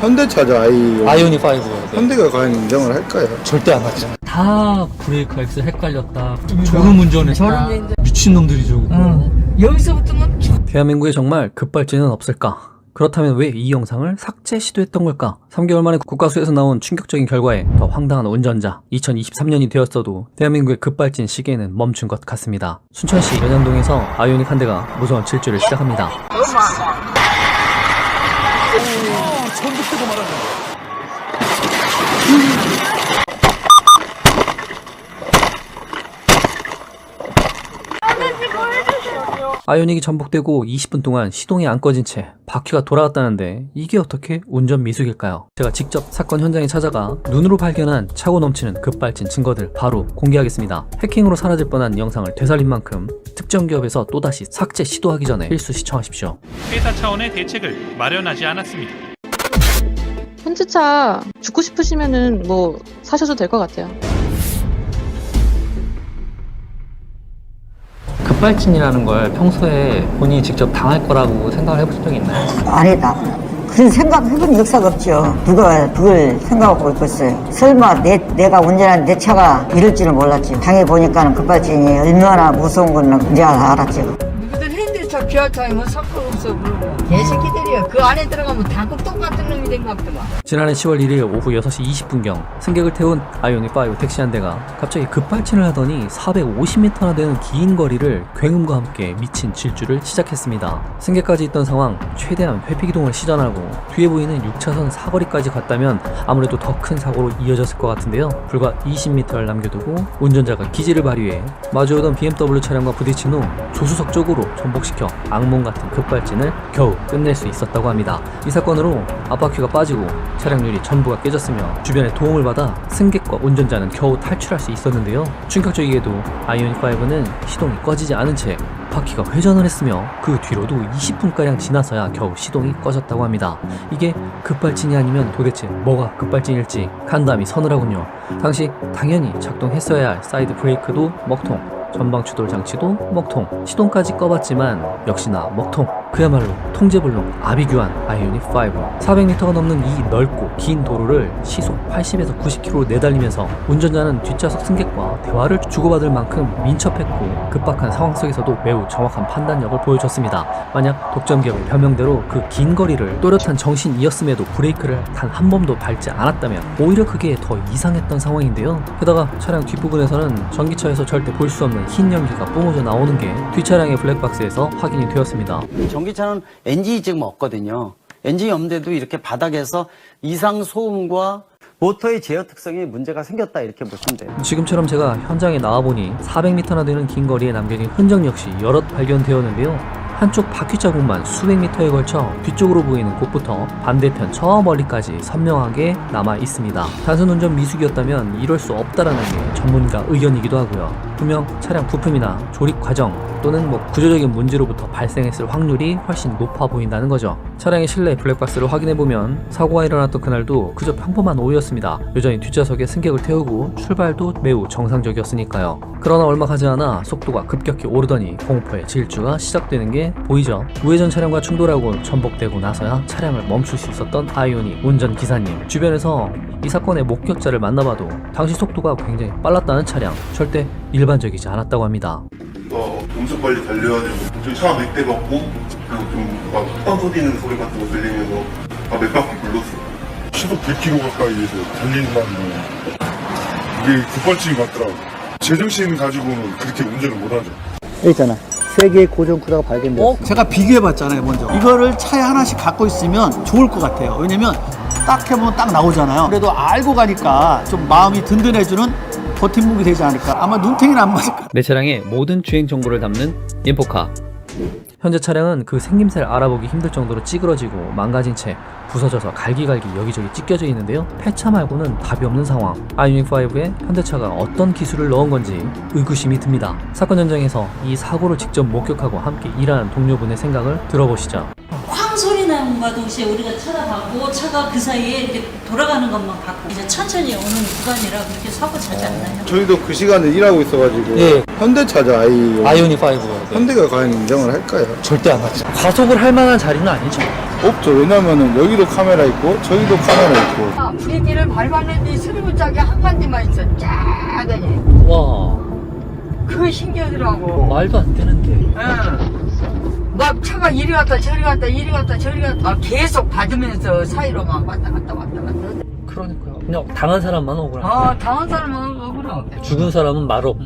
현대차죠, 아이오닉 5. 현대가 과연 인정을 할까요? 절대 안 하죠. 다 브레이크 엑셀 헷갈렸다. 졸음운전했다. 미친놈들이죠. 여기서부터는 대한민국에 정말 급발진은 없을까? 그렇다면 왜 이 영상을 삭제 시도했던 걸까? 3개월 만에 국가수에서 나온 충격적인 결과에 더 황당한 운전자. 2023년이 되었어도 대한민국의 급발진 시계는 멈춘 것 같습니다. 순천시 연양동에서 아이오닉 한 대가 무서운 질주를 시작합니다. 전북대고 말하는 아이오닉이 전복되고 20분 동안 시동이 안 꺼진 채 바퀴가 돌아갔다는데 이게 어떻게 운전 미숙일까요? 제가 직접 사건 현장에 찾아가 눈으로 발견한 차고 넘치는 급발진 증거들 바로 공개하겠습니다. 해킹으로 사라질 뻔한 영상을 되살린 만큼 특정 기업에서 또다시 삭제 시도하기 전에 필수 시청하십시오. 회사 차원의 대책을 마련하지 않았습니다. 현대차 죽고 싶으시면은 뭐 사셔도 될 것 같아요. 급발진이라는 걸 평소에 본인이 직접 당할 거라고 생각을 해보신 적이 있나요? 아니다. 그런 생각 해본 역사가 없죠. 누가 그걸 생각하고 있겠어요. 설마 내가 운전한 내 차가 이럴 줄은 몰랐지. 당해보니까는 급발진이 얼마나 무서운 건 내가 알았죠. 누구든 핸들차 기아차이면 상관없어. 개새끼들이야. 그 안에 들어가면 다 똑같은 놈이 된 것 같더만. 지난해 10월 1일 오후 6시 20분경 승객을 태운 아이오닉5 택시 한 대가 갑자기 급발진을 하더니 450m나 되는 긴 거리를 굉음과 함께 미친 질주를 시작했습니다. 승객까지 있던 상황 최대한 회피기동을 시전하고 뒤에 보이는 6차선 사거리까지 갔다면 아무래도 더 큰 사고로 이어졌을 것 같은데요. 불과 20m를 남겨두고 운전자가 기지를 발휘해 마주오던 BMW 차량과 부딪힌 후 조수석 쪽으로 전복시켜 악몽 같은 급발진을 겨우 끝낼 수 있었다고 합니다. 이 사건으로 앞바퀴가 빠지고 차량률이 전부가 깨졌으며 주변의 도움을 받아 승객과 운전자는 겨우 탈출할 수 있었는데요. 충격적이게도 아이오닉5는 시동이 꺼지지 않은 채 바퀴가 회전을 했으며 그 뒤로도 20분가량 지나서야 겨우 시동이 꺼졌다고 합니다. 이게 급발진이 아니면 도대체 뭐가 급발진일지 간담이 서늘하군요. 당시 당연히 작동했어야 할 사이드 브레이크도 먹통, 전방 추돌 장치도 먹통, 시동까지 꺼봤지만 역시나 먹통. 그야말로 통제불능 아비규환 아이오닉5. 400m가 넘는 이 넓고 긴 도로를 시속 80에서 90km로 내달리면서 운전자는 뒷좌석 승객과 대화를 주고받을 만큼 민첩했고 급박한 상황 속에서도 매우 정확한 판단력을 보여줬습니다. 만약 독점기업의 별명대로 그 긴 거리를 또렷한 정신이었음에도 브레이크를 단 한 번도 밟지 않았다면 오히려 그게 더 이상했던 상황인데요. 게다가 차량 뒷부분에서는 전기차에서 절대 볼 수 없는 흰 연기가 뿜어져 나오는 게 뒷차량의 블랙박스에서 확인이 되었습니다. 전기차는 엔진이 지금 없거든요. 엔진이 없는데도 이렇게 바닥에서 이상 소음과 모터의 제어 특성에 문제가 생겼다 이렇게 보시면 돼요. 지금처럼 제가 현장에 나와보니 400m나 되는 긴 거리에 남겨진 흔적 역시 여럿 발견되었는데요. 한쪽 바퀴 자국만 수백 미터에 걸쳐 뒤쪽으로 보이는 곳부터 반대편 저 멀리까지 선명하게 남아 있습니다. 단순 운전 미숙이었다면 이럴 수 없다라는 게 전문가 의견이기도 하고요. 분명 차량 부품이나 조립 과정 또는 구조적인 문제로부터 발생했을 확률이 훨씬 높아 보인다는 거죠. 차량의 실내 블랙박스를 확인해보면 사고가 일어났던 그날도 그저 평범한 오후였습니다. 여전히 뒷좌석에 승객을 태우고 출발도 매우 정상적이었으니까요. 그러나 얼마 가지 않아 속도가 급격히 오르더니 공포의 질주가 시작되는 게 보이죠. 우회전 차량과 충돌하고 전복되고 나서야 차량을 멈출 수 있었던 아이오닉 운전기사님. 주변에서 이 사건의 목격자를 만나봐도 당시 속도가 굉장히 빨랐다는 차량, 절대 일반적이지 않았다고 합니다. 엄청 빨리 달려야 되고 좀 차 몇 대가 없고 그리고 좀막 폭탄 터지는 소리 같은 거 들리면서 몇 바퀴 굴렀어요. 시속 100km 가까이에서 달린다는 이게 급발진이 같더라고. 제정신 가지고는 그렇게 운전을 못하죠. 여기 있잖아. 3개의 고정 쿠다가 발견되었어요. 제가 비교해봤잖아요. 먼저 이거를 차에 하나씩 갖고 있으면 좋을 것 같아요. 왜냐면 딱 해보면 딱 나오잖아요. 그래도 알고 가니까 좀 마음이 든든해주는 버팀목이 되지 않을까. 아마 눈탱이는 안 맞을 거예요. 내 차량의 모든 주행 정보를 담는 인포카. 현재 차량은 그 생김새를 알아보기 힘들 정도로 찌그러지고 망가진 채 부서져서 갈기갈기 여기저기 찢겨져 있는데요. 폐차 말고는 답이 없는 상황. 아이오닉5에 현대차가 어떤 기술을 넣은 건지 의구심이 듭니다. 사건 현장에서 이 사고를 직접 목격하고 함께 일하는 동료분의 생각을 들어보시죠. 쾅 소리 나는 다음과 동시에 우리가 쳐다봤고 차가 그 사이에 이렇게 돌아가는 것만 봤고 이제 천천히 오는 구간이라 그렇게 사고 자주 안 나요. 저희도 그 시간에 일하고 있어가지고 예. 현대차죠 아이오닉 5. 현대가 과연 인정을 할까요? 절대 안 하죠. 과속을 할 만한 자리는 아니죠. 없죠. 왜냐면은 여기도 카메라 있고 저기도 카메라 있고. 브레이크를 밟았는데 스리부짝이 한 간디만 있어. 짜다니. 와, 그거 신기하더라고. 말도 안 되는데. 응. 막 차가 이리 갔다 저리 갔다 이리 갔다 저리 갔다 막 계속 받으면서 사이로 막 왔다 갔다 왔다 갔다. 그러니까요. 그냥 당한 사람만 억울한. 당한 사람은 억울하고. 죽은 사람은 말 없고.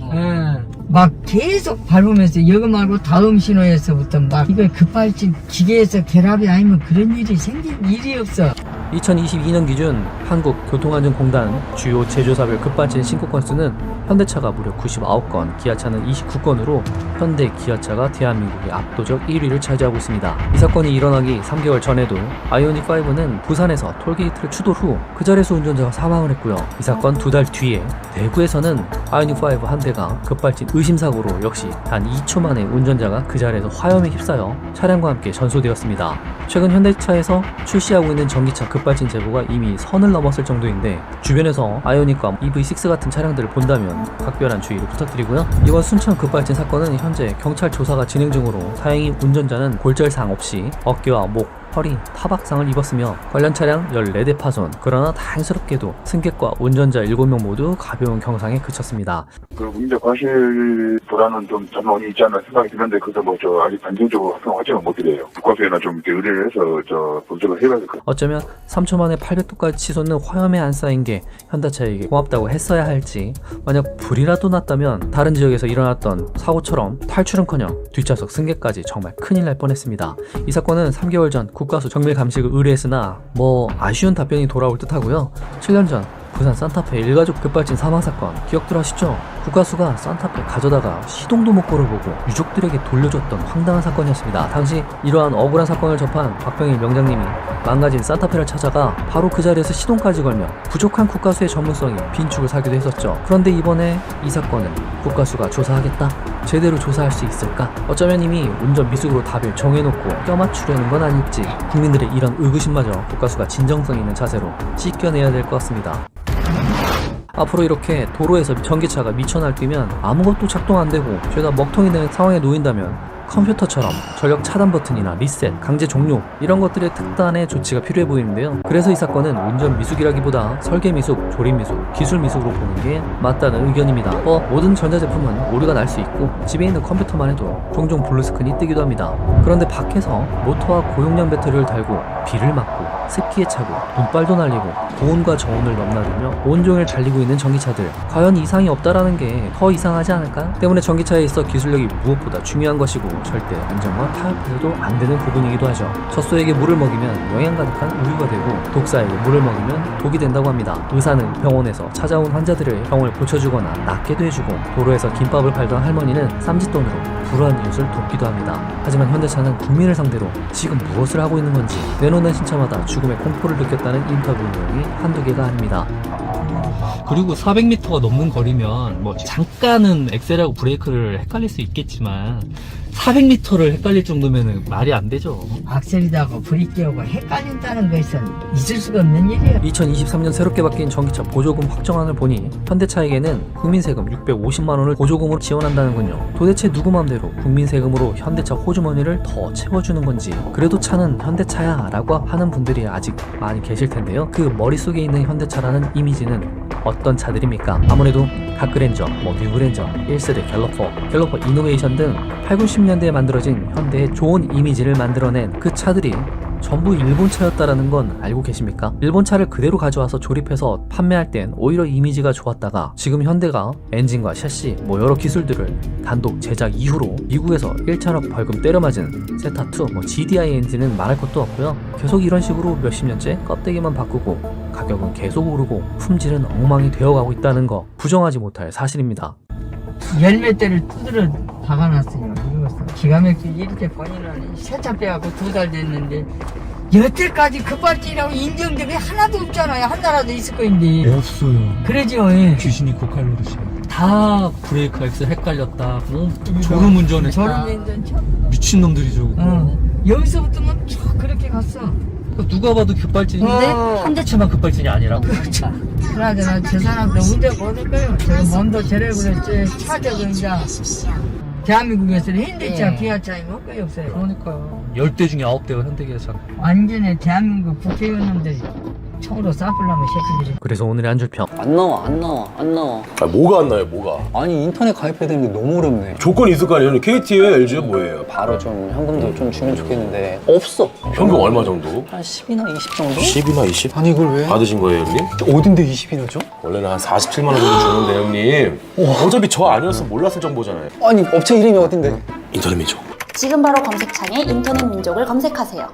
막 계속 밟으면서 이거 말고 다음 신호에서부터 막 이거 급발진 기계에서 결합이 아니면 그런 일이 생길 일이 없어. 2022년 기준 한국교통안전공단 주요 제조사별 급발진 신고 건수는 현대차가 무려 99건, 기아차는 29건으로 현대, 기아차가 대한민국의 압도적 1위를 차지하고 있습니다. 이 사건이 일어나기 3개월 전에도 아이오닉5는 부산에서 톨게이트를 추돌 후 그 자리에서 운전자가 사망을 했고요. 이 사건 2달 뒤에 대구에서는 아이오닉5 한 대가 급발진 의심사고로 역시 단 2초 만에 운전자가 그 자리에서 화염에 휩싸여 차량과 함께 전소되었습니다. 최근 현대차에서 출시하고 있는 전기차 급발진 제보가 이미 선을 넘었을 정도인데 주변에서 아이오닉과 EV6 같은 차량들을 본다면 각별한 주의를 부탁드리고요. 이번 순천 급발진 사건은 현재 경찰 조사가 진행 중으로 다행히 운전자는 골절사항 없이 어깨와 목, 허리, 타박상을 입었으며 관련 차량 14대 파손, 그러나 다행스럽게도 승객과 운전자 7명 모두 가벼운 경상에 그쳤습니다. 그 문제 과실보다는 좀 전원이 있지 않나 생각이 드는데 그래서 뭐 저 아직 단정적으로 확정하지는 못드려요. 국가수에나 좀 이렇게 의뢰를 해서 저 검색을 해봐야 될 것 같아요. 어쩌면 3초 만에 800도까지 치솟는 화염에 안 쌓인 게 현대차에게 고맙다고 했어야 할지, 만약 불이라도 났다면 다른 지역에서 일어났던 사고처럼 탈출은커녕 뒷좌석 승객까지 정말 큰일 날 뻔했습니다. 이 사건은 3개월 전 국가수 정밀 감식을 의뢰했으나 뭐 아쉬운 답변이 돌아올 듯하고요. 7년 전 부산 산타페 일가족 급발진 사망사건 기억들 하시죠? 국가수가 산타페 가져다가 시동도 못 걸어보고 유족들에게 돌려줬던 황당한 사건이었습니다. 당시 이러한 억울한 사건을 접한 박병일 명장님이 망가진 산타페를 찾아가 바로 그 자리에서 시동까지 걸며 부족한 국가수의 전문성이 빈축을 사기도 했었죠. 그런데 이번에 이 사건은 국가수가 조사하겠다? 제대로 조사할 수 있을까? 어쩌면 이미 운전 미숙으로 답을 정해놓고 껴맞추려는 건 아닐지, 국민들의 이런 의구심마저 국가수가 진정성 있는 자세로 씻겨내야 될 것 같습니다. 앞으로 이렇게 도로에서 전기차가 미쳐 날뛰면 아무것도 작동 안 되고 죄다 먹통이 되는 상황에 놓인다면 컴퓨터처럼 전력 차단 버튼이나 리셋, 강제 종료 이런 것들의 특단의 조치가 필요해 보이는데요. 그래서 이 사건은 운전 미숙이라기보다 설계 미숙, 조립 미숙, 기술 미숙으로 보는 게 맞다는 의견입니다. 모든 전자제품은 오류가 날 수 있고 집에 있는 컴퓨터만 해도 종종 블루스크린이 뜨기도 합니다. 그런데 밖에서 모터와 고용량 배터리를 달고 비를 맞고 습기에 차고 눈발도 날리고 고온과 저온을 넘나들며 온종일 달리고 있는 전기차들, 과연 이상이 없다라는 게 더 이상하지 않을까? 때문에 전기차에 있어 기술력이 무엇보다 중요한 것이고 절대 안전과 타협해서도 안 되는 부분이기도 하죠. 젖소에게 물을 먹이면 영양 가득한 우유가 되고 독사에게 물을 먹이면 독이 된다고 합니다. 의사는 병원에서 찾아온 환자들의 병을 고쳐주거나 낫게도 해주고, 도로에서 김밥을 팔던 할머니는 쌈짓돈으로 불우한 이웃을 돕기도 합니다. 하지만 현대차는 국민을 상대로 지금 무엇을 하고 있는 건지 내놓는 신차마다 죽음의 공포를 느꼈다는 인터뷰 내용이 한두 개가 아닙니다. 그리고 400m가 넘는 거리면 뭐 잠깐은 엑셀하고 브레이크를 헷갈릴 수 있겠지만 400m를 헷갈릴 정도면 말이 안 되죠. 악셀이다고 브레이크하고 헷갈린다는 것은 있을 수가 없는 일이에요. 2023년 새롭게 바뀐 전기차 보조금 확정안을 보니 현대차에게는 국민세금 650만 원을 보조금으로 지원한다는군요. 도대체 누구 맘대로 국민세금으로 현대차 호주머니를 더 채워주는 건지, 그래도 차는 현대차야 라고 하는 분들이 아직 많이 계실 텐데요. 그 머릿속에 있는 현대차라는 이미지는 어떤 차들입니까? 아무래도 가그랜저, 뉴그랜저, 1세대 갤러퍼 이노베이션 등 8, 90년대에 만들어진 현대의 좋은 이미지를 만들어낸 그 차들이 전부 일본 차였다라는 건 알고 계십니까? 일본 차를 그대로 가져와서 조립해서 판매할 땐 오히려 이미지가 좋았다가 지금 현대가 엔진과 샤시 여러 기술들을 단독 제작 이후로 미국에서 1천억 벌금 때려맞은 세타2, GDI 엔진은 말할 것도 없고요. 계속 이런 식으로 몇십 년째 껍데기만 바꾸고 가격은 계속 오르고 품질은 엉망이 되어가고 있다는 거 부정하지 못할 사실입니다. 열몇 대를 두드려 박아놨어요. 기가 막히게 이렇게 본인은 세차 빼갖고 2달 됐는데 여태까지 급발진이라고 인정된 게 하나도 없잖아요. 한 나라도 있을 거인데. 없어요. 그러죠. 예. 귀신이 고칼 노릇이야. 다 브레이크 엑셀 헷갈렸다. 졸음 운전했다. 졸음 운전 참. 미친놈들이죠. 여기서부터는 쭉 그렇게 갔어. 누가 봐도 급발진인데 한 대차만 급발진이 아니라고. 그렇죠. 그나저나 저 사람들 문제가 어딜 거예요. 제가 몸도 저래 그랬지. 차저도 이제 대한민국에서는 현대차, 기아차이 뭐 거의 없어요. 그러니까요. 10대 중에 9대가 현대기아차. 완전히 대한민국 국회의원님들이 총으로 쏴불라면 새끼들이. 그래서 오늘의 한 줄평. 안 나와. 아, 뭐가 안 나요, 뭐가? 아니 인터넷 가입해야 되는 게 너무 어렵네. 조건이 있을 거 아니에요? KT예요, LG요, 뭐예요? 바로 좀 현금도 좀 주면 좋겠는데 없어. 현금 얼마 정도? 한 10이나 20 정도? 10이나 20? 아니 이걸 왜? 받으신 거예요, 형님? 어딘데 20이나 줘? 원래는 한 47만 원 정도 주는데, 형님. 어차피 저 아니었으면 몰랐을 정보잖아요. 아니 업체 이름이 어딘데? 인터넷 미죠. 지금 바로 검색창에 인터넷 민족을 검색하세요.